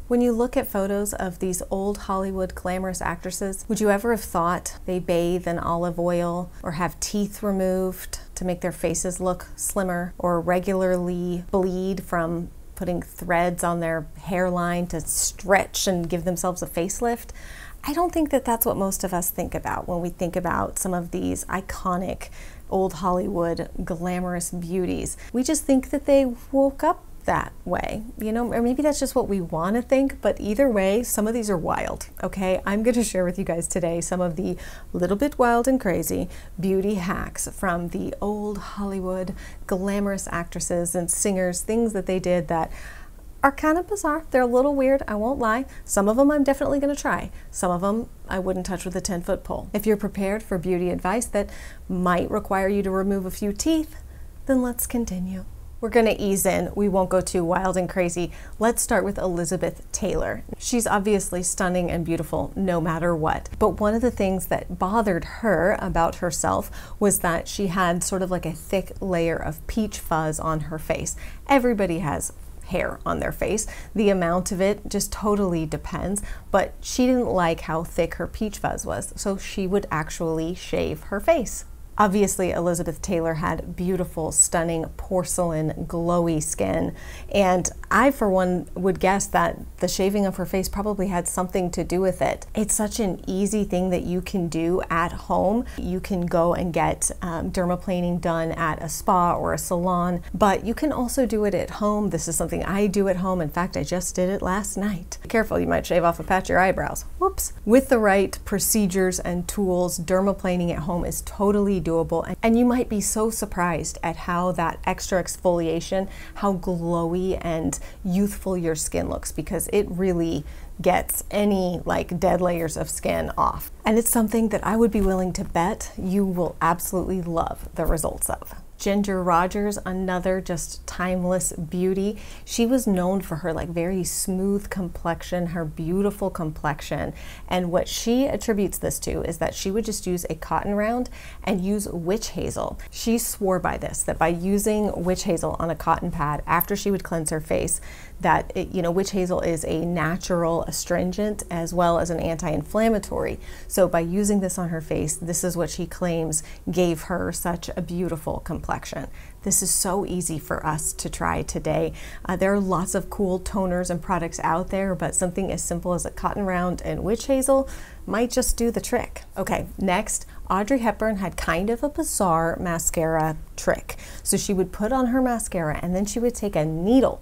When you look at photos of these old Hollywood glamorous actresses, would you ever have thought they bathe in olive oil or have teeth removed to make their faces look slimmer, or regularly bleed from putting threads on their hairline to stretch and give themselves a facelift? I don't think that that's what most of us think about when we think about some of these iconic old Hollywood glamorous beauties. We just think that they woke up that way, you know, or maybe that's just what we want to think, but either way, some of these are wild, okay? I'm going to share with you guys today some of the little bit wild and crazy beauty hacks from the old Hollywood glamorous actresses and singers, things that they did that are kind of bizarre. They're a little weird, I won't lie. Some of them I'm definitely going to try. Some of them I wouldn't touch with a 10-foot pole. If you're prepared for beauty advice that might require you to remove a few teeth, then let's continue. We're going to ease in. We won't go too wild and crazy. Let's start with Elizabeth Taylor. She's obviously stunning and beautiful no matter what. But one of the things that bothered her about herself was that she had sort of like a thick layer of peach fuzz on her face. Everybody has hair on their face. The amount of it just totally depends, but she didn't like how thick her peach fuzz was, so she would actually shave her face. Obviously, Elizabeth Taylor had beautiful, stunning, porcelain, glowy skin, and I, for one, would guess that the shaving of her face probably had something to do with it. It's such an easy thing that you can do at home. You can go and get dermaplaning done at a spa or a salon, but you can also do it at home. This is something I do at home. In fact, I just did it last night. Be careful, you might shave off a patch of your eyebrows. Whoops. With the right procedures and tools, dermaplaning at home is totally doable, and you might be so surprised at how that extra exfoliation, how glowy and youthful your skin looks, because it really gets any like dead layers of skin off. And it's something that I would be willing to bet you will absolutely love the results of. Ginger Rogers, another just timeless beauty. She was known for her like very smooth complexion, her beautiful complexion. And what she attributes this to is that she would just use a cotton round and use witch hazel. She swore by this, that by using witch hazel on a cotton pad after she would cleanse her face, that witch hazel is a natural astringent as well as an anti-inflammatory. So by using this on her face, this is what she claims gave her such a beautiful complexion. This is so easy for us to try today. There are lots of cool toners and products out there, but something as simple as a cotton round and witch hazel might just do the trick. Okay, next, Audrey Hepburn had kind of a bizarre mascara trick. So she would put on her mascara and then she would take a needle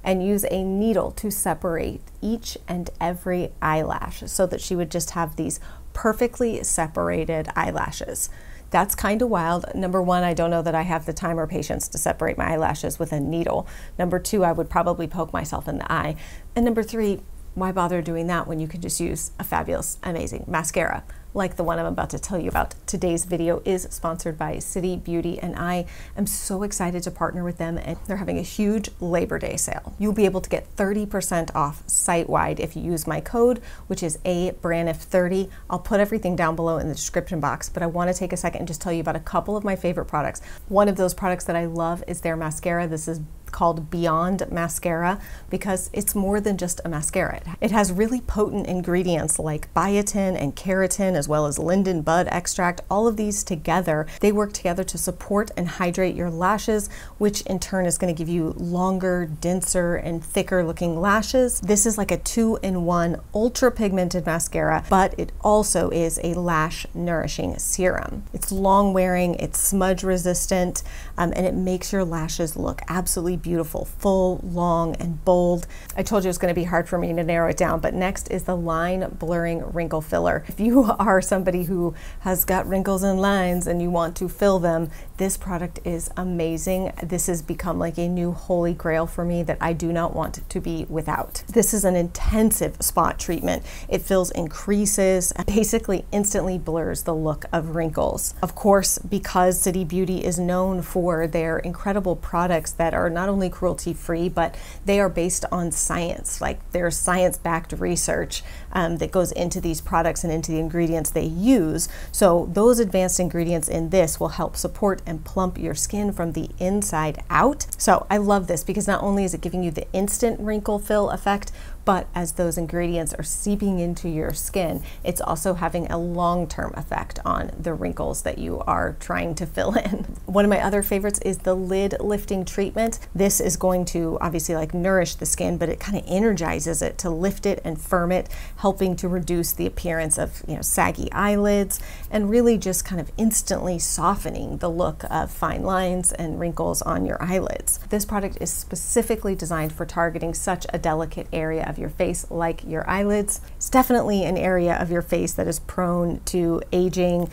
and use a needle to separate each and every eyelash so that she would just have these perfectly separated eyelashes. That's kind of wild. Number one, I don't know that I have the time or patience to separate my eyelashes with a needle. Number two, I would probably poke myself in the eye. And number three, why bother doing that when you can just use a fabulous, amazing mascara like the one I'm about to tell you about? Today's video is sponsored by City Beauty, and I am so excited to partner with them, and they're having a huge Labor Day sale. You'll be able to get 30% off site-wide if you use my code, which is ABRANIF30. I'll put everything down below in the description box, but I want to take a second and just tell you about a couple of my favorite products. One of those products that I love is their mascara. This is called Beyond Mascara because it's more than just a mascara. It has really potent ingredients like biotin and keratin, as well as linden bud extract. All of these together, they work together to support and hydrate your lashes, which in turn is going to give you longer, denser, and thicker looking lashes. This is like a 2-in-1 ultra pigmented mascara, but it also is a lash nourishing serum. It's long wearing, it's smudge resistant, and it makes your lashes look absolutely beautiful, full, long, and bold. I told you it was going to be hard for me to narrow it down, but next is the line blurring wrinkle filler. If you are somebody who has got wrinkles and lines and you want to fill them, this product is amazing. This has become like a new holy grail for me that I do not want to be without. This is an intensive spot treatment. It fills in creases, basically instantly blurs the look of wrinkles. Of course, because City Beauty is known for their incredible products that are not only cruelty-free, but they are based on science. Like, there's science-backed research that goes into these products and into the ingredients they use. So those advanced ingredients in this will help support and plump your skin from the inside out. So I love this because not only is it giving you the instant wrinkle fill effect, but as those ingredients are seeping into your skin, it's also having a long-term effect on the wrinkles that you are trying to fill in. One of my other favorites is the lid lifting treatment. This is going to obviously like nourish the skin, but it kind of energizes it to lift it and firm it, helping to reduce the appearance of, saggy eyelids, and really just kind of instantly softening the look of fine lines and wrinkles on your eyelids. This product is specifically designed for targeting such a delicate area of your face like your eyelids. It's definitely an area of your face that is prone to aging,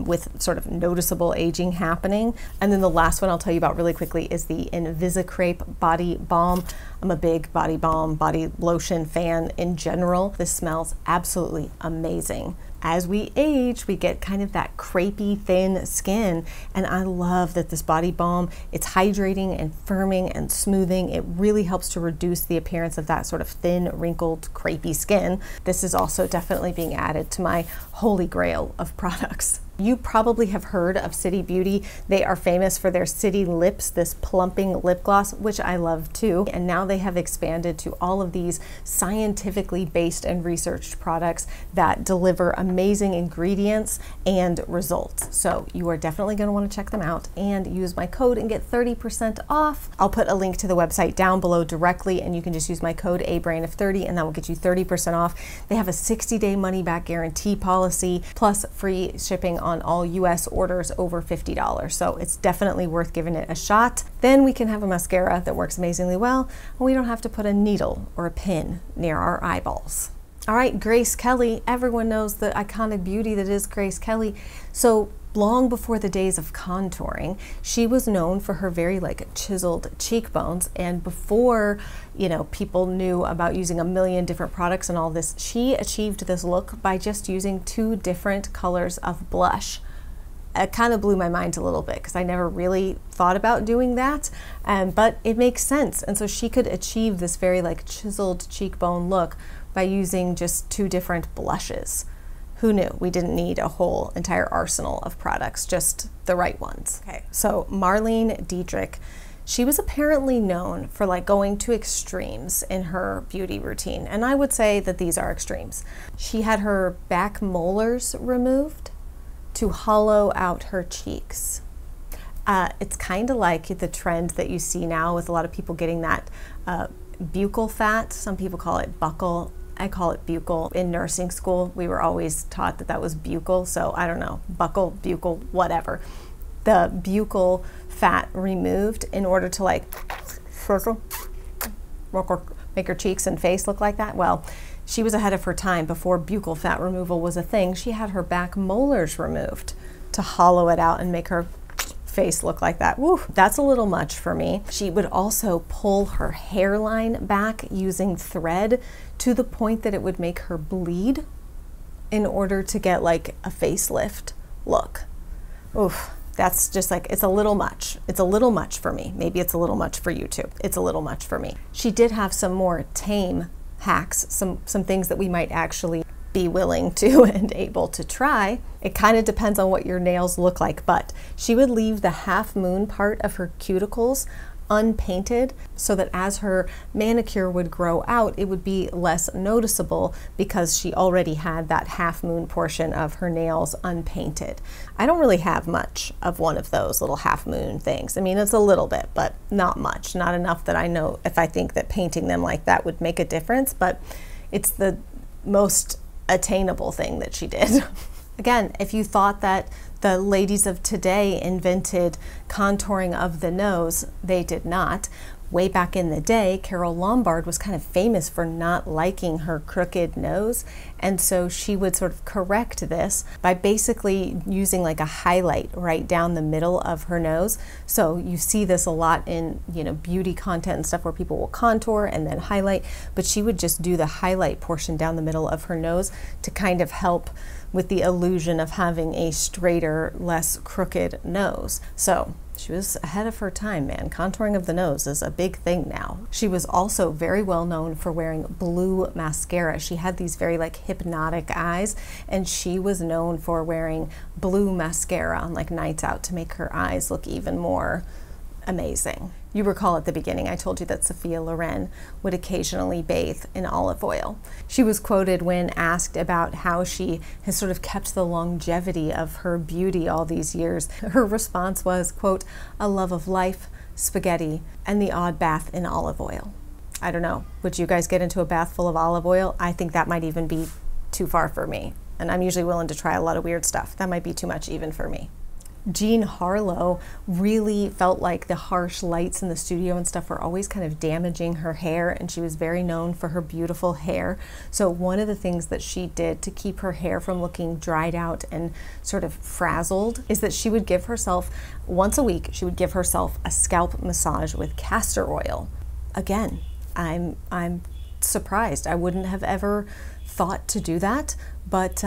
with sort of noticeable aging happening. And then the last one I'll tell you about really quickly is the Invisicrepe Body Balm. I'm a big body balm, body lotion fan in general. This smells absolutely amazing. As we age, we get kind of that crepey, thin skin, and I love that this body balm, it's hydrating and firming and smoothing. It really helps to reduce the appearance of that sort of thin, wrinkled, crepey skin. This is also definitely being added to my holy grail of products. You probably have heard of City Beauty. They are famous for their City Lips, this plumping lip gloss, which I love too. And now they have expanded to all of these scientifically based and researched products that deliver amazing ingredients and results. So you are definitely going to want to check them out and use my code and get 30% off. I'll put a link to the website down below directly, and you can just use my code ABRAINOF30 and that will get you 30% off. They have a 60-day money-back guarantee policy plus free shipping on all US orders over $50. So it's definitely worth giving it a shot. Then we can have a mascara that works amazingly well, and we don't have to put a needle or a pin near our eyeballs. All right, Grace Kelly. Everyone knows the iconic beauty that is Grace Kelly. So long before the days of contouring, she was known for her very chiseled cheekbones. And before, people knew about using a million different products and all this, she achieved this look by just using 2 different colors of blush. It kind of blew my mind a little bit because I never really thought about doing that, but it makes sense. And so she could achieve this very chiseled cheekbone look by using just 2 different blushes. Who knew? We didn't need a whole entire arsenal of products, just the right ones. Okay, so Marlene Dietrich, she was apparently known for going to extremes in her beauty routine, and I would say that these are extremes. She had her back molars removed to hollow out her cheeks. It's kind of like the trend that you see now with a lot of people getting that buccal fat. Some people call it buccal. I call it buccal. In nursing school, we were always taught that that was buccal, so I don't know, buccal, buccal, whatever. The buccal fat removed in order to circle, make her cheeks and face look like that. Well, she was ahead of her time. Before buccal fat removal was a thing, she had her back molars removed to hollow it out and make her face look like that. Woo, that's a little much for me. She would also pull her hairline back using thread to the point that it would make her bleed in order to get a facelift look. Oof, that's just it's a little much. It's a little much for me. Maybe it's a little much for you too. It's a little much for me. She did have some more tame hacks, some things that we might actually be willing to and able to try. It kind of depends on what your nails look like, but she would leave the half moon part of her cuticles unpainted so that as her manicure would grow out, it would be less noticeable because she already had that half moon portion of her nails unpainted. I don't really have much of one of those little half moon things. I mean, it's a little bit, but not much, not enough that I know if I think that painting them like that would make a difference, but it's the most attainable thing that she did. Again, if you thought that the ladies of today invented contouring of the nose, they did not. Way back in the day, Carole Lombard was kind of famous for not liking her crooked nose, and so she would sort of correct this by basically using a highlight right down the middle of her nose. So you see this a lot in beauty content and stuff where people will contour and then highlight, but she would just do the highlight portion down the middle of her nose to kind of help with the illusion of having a straighter, less crooked nose. So she was ahead of her time, man. Contouring of the nose is a big thing now. She was also very well known for wearing blue mascara. She had these very hypnotic eyes, and she was known for wearing blue mascara on nights out to make her eyes look even more amazing. You recall at the beginning I told you that Sophia Loren would occasionally bathe in olive oil. She was quoted when asked about how she has sort of kept the longevity of her beauty all these years. Her response was, quote, "A love of life, spaghetti, and the odd bath in olive oil." I don't know, would you guys get into a bath full of olive oil? I think that might even be too far for me. And I'm usually willing to try a lot of weird stuff. That might be too much even for me. Jean Harlow really felt like the harsh lights in the studio and stuff were always kind of damaging her hair, and she was very known for her beautiful hair. So one of the things that she did to keep her hair from looking dried out and sort of frazzled is that she would give herself, once a week, she would give herself a scalp massage with castor oil. Again, I'm surprised. I wouldn't have ever thought to do that, but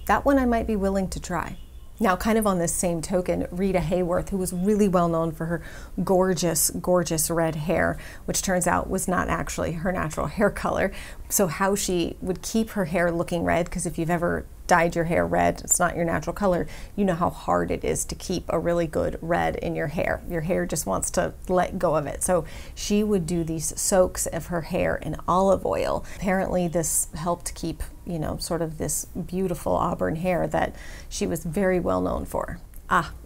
that one I might be willing to try. Now, kind of on this same token, Rita Hayworth, who was really well known for her gorgeous, gorgeous red hair, which turns out was not actually her natural hair color. So how she would keep her hair looking red, because if you've ever dyed your hair red, it's not your natural color, you know how hard it is to keep a really good red in your hair. Your hair just wants to let go of it. So she would do these soaks of her hair in olive oil. Apparently this helped keep, you know, sort of this beautiful auburn hair that she was very well known for.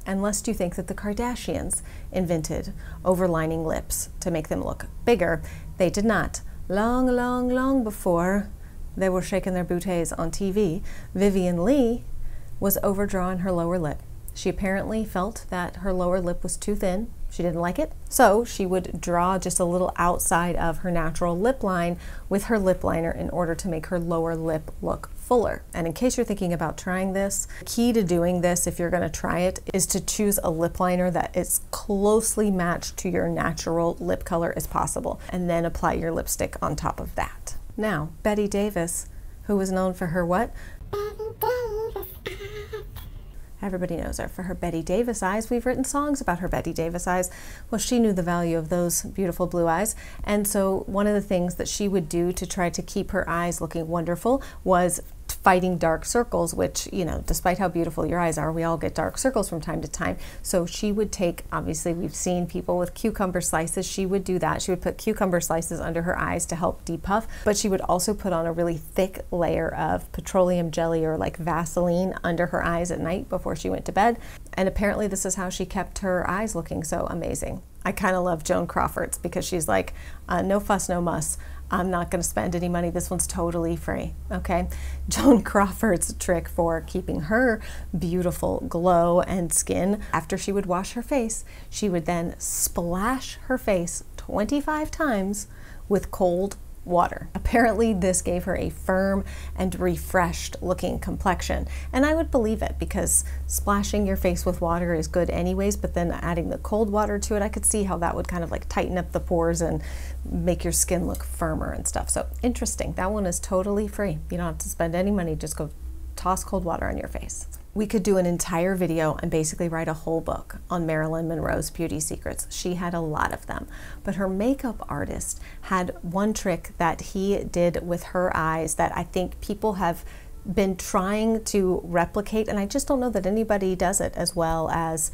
And lest you think that the Kardashians invented overlining lips to make them look bigger, they did not. Long, long, long before they were shaking their booties on TV, Vivian Leigh was overdrawing her lower lip. She apparently felt that her lower lip was too thin. She didn't like it, so she would draw just a little outside of her natural lip line with her lip liner in order to make her lower lip look fuller. And in case you're thinking about trying this, the key to doing this, if you're going to try it, is to choose a lip liner that is closely matched to your natural lip color as possible, and then apply your lipstick on top of that. Now, Bette Davis, who was known for her what? Everybody knows her for her Bette Davis eyes. We've written songs about her Bette Davis eyes. Well, she knew the value of those beautiful blue eyes. And so one of the things that she would do to try to keep her eyes looking wonderful was fighting dark circles, which, you know, despite how beautiful your eyes are, we all get dark circles from time to time. So she would take, obviously we've seen people with cucumber slices, she would do that. She would put cucumber slices under her eyes to help depuff, but she would also put on a really thick layer of petroleum jelly or like Vaseline under her eyes at night before she went to bed. And apparently this is how she kept her eyes looking so amazing. I kind of love Joan Crawford's because she's like, no fuss, no muss. I'm not going to spend any money. This one's totally free, okay? Joan Crawford's trick for keeping her beautiful glow and skin, after she would wash her face, she would then splash her face 25 times with cold water. Apparently this gave her a firm and refreshed looking complexion, and I would believe it because splashing your face with water is good anyways, but then adding the cold water to it, I could see how that would kind of like tighten up the pores and make your skin look firmer and stuff. So interesting. That one is totally free. You don't have to spend any money, just go toss cold water on your face. We could do an entire video and basically write a whole book on Marilyn Monroe's beauty secrets. She had a lot of them, but her makeup artist had one trick that he did with her eyes that I think people have been trying to replicate, and I just don't know that anybody does it as well as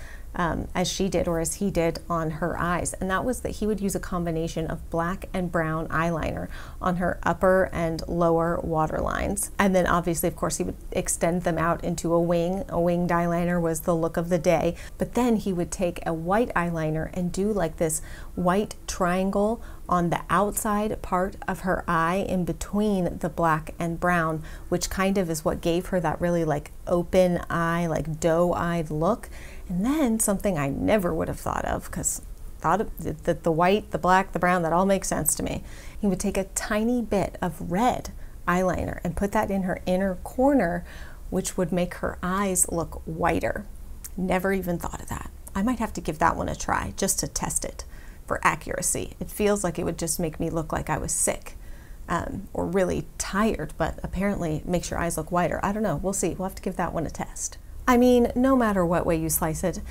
she did or as he did on her eyes. And that was that he would use a combination of black and brown eyeliner on her upper and lower waterlines. And then obviously, of course, he would extend them out into a wing. A winged eyeliner was the look of the day. But then he would take a white eyeliner and do like this white triangle on the outside part of her eye in between the black and brown, which kind of is what gave her that really like open eye, like doe-eyed look. And then something I never would have thought of, because that the white, the black, the brown, that all makes sense to me. He would take a tiny bit of red eyeliner and put that in her inner corner, which would make her eyes look whiter. Never even thought of that. I might have to give that one a try just to test it for accuracy. It feels like it would just make me look like I was sick or really tired, but apparently it makes your eyes look whiter. I don't know. We'll see. We'll have to give that one a test. I mean, no matter what way you slice it,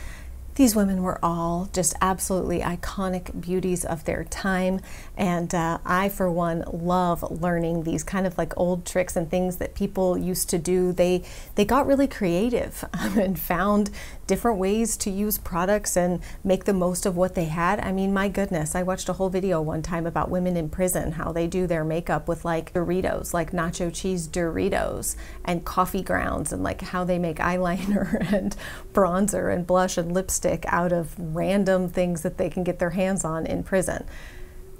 These women were all just absolutely iconic beauties of their time, and I, for one, love learning these kind of like old tricks and things that people used to do. They got really creative and found different ways to use products and make the most of what they had. I mean, my goodness, I watched a whole video one time about women in prison, how they do their makeup with like Doritos, like nacho cheese Doritos and coffee grounds, and like how they make eyeliner and bronzer and blush and lipstick out of random things that they can get their hands on in prison.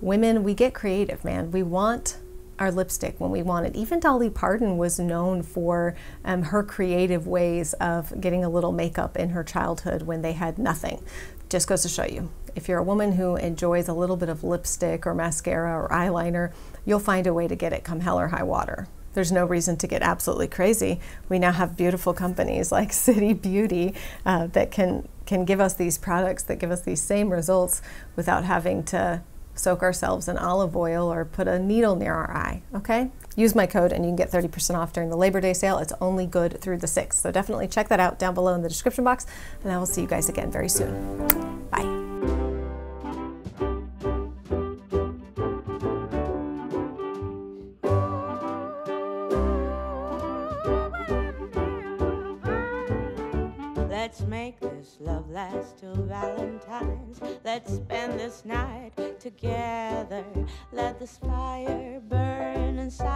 Women, we get creative, man. We want our lipstick when we want it. Even Dolly Parton was known for her creative ways of getting a little makeup in her childhood when they had nothing. Just goes to show you, if you're a woman who enjoys a little bit of lipstick or mascara or eyeliner, you'll find a way to get it come hell or high water. There's no reason to get absolutely crazy. We now have beautiful companies like City Beauty that can give us these products that give us these same results without having to soak ourselves in olive oil or put a needle near our eye, okay? Use my code and you can get 30% off during the Labor Day sale. It's only good through the 6th. So definitely check that out down below in the description box, and I will see you guys again very soon. Bye. Let's make this love last till Valentine's. Let's spend this night together. Let this fire burn inside.